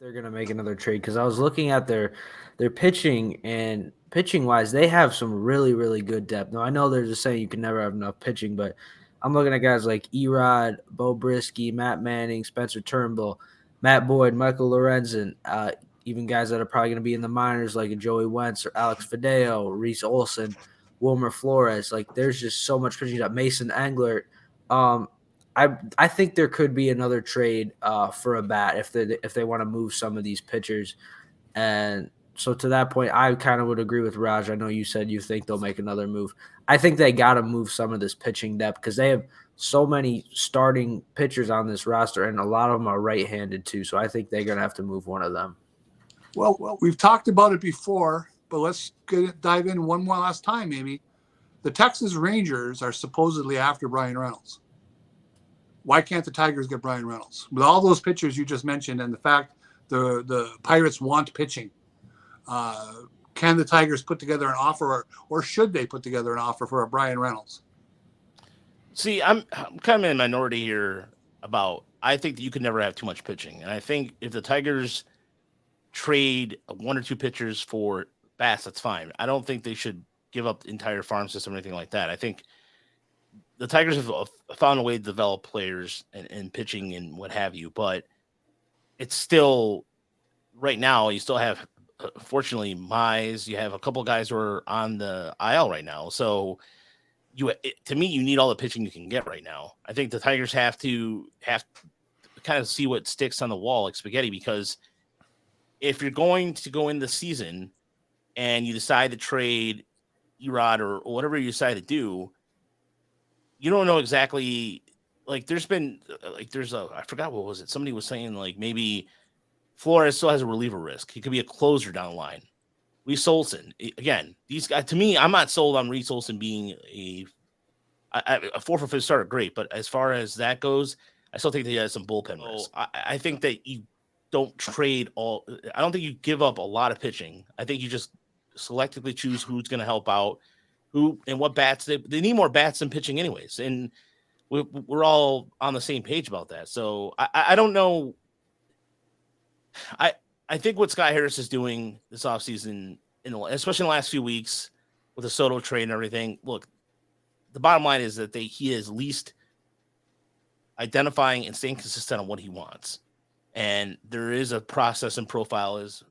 they're gonna make another trade because I was looking at their pitching, and pitching wise, they have some really good depth. Now I know they're just saying you can never have enough pitching, but I'm looking at guys like Erod, Bo Brisky, Matt Manning, Spencer Turnbull, Matt Boyd, Michael Lorenzen, even guys that are probably going to be in the minors like a Joey Wentz or Alex Fideo, Reese Olson, Wilmer Flores. Like there's just so much pitching. You got Mason Englert. Um, I think there could be another trade for a bat if they want to move some of these pitchers. And so to that point, I kind of would agree with Raj. I know you said you think they'll make another move. I think they got to move some of this pitching depth because they have so many starting pitchers on this roster, and a lot of them are right-handed too. So I think they're going to have to move one of them. Well, we've talked about it before, but let's dive in one more last time, maybe. The Texas Rangers are supposedly after Brian Reynolds. Why can't the Tigers get Brian Reynolds? With all those pitchers you just mentioned and the fact the Pirates want pitching, can the Tigers put together an offer or should they put together an offer for a Brian Reynolds? See, I'm kind of in a minority here about I think that you could never have too much pitching. And I think if the Tigers trade one or two pitchers for bats, that's fine. I don't think they should give up the entire farm system or anything like that. I think the Tigers have found a way to develop players and pitching and what have you, but it's still right now. You still have, fortunately, Mize. You have a couple guys who are on the IL right now. So to me, you need all the pitching you can get right now. I think the Tigers have to kind of see what sticks on the wall like spaghetti, because if you're going to go in the season and you decide to trade Erod or whatever you decide to do, you don't know exactly. Like there's I forgot what was it. Somebody was saying like maybe Flores still has a reliever risk. He could be a closer down the line. Reese Olson, again, these guys, to me, I'm not sold on Reese Olson being a 4 for 5 starter, great. But as far as that goes, I still think that he has some bullpen risk. I think that you don't trade all. I don't think you give up a lot of pitching. I think you just selectively choose who's going to help out, who and what bats. They need more bats than pitching anyways. And we're all on the same page about that. So I don't know. I think what Scott Harris is doing this offseason, especially in the last few weeks with the Soto trade and everything, look, the bottom line is that he is least identifying and staying consistent on what he wants. And there is a process and profile, as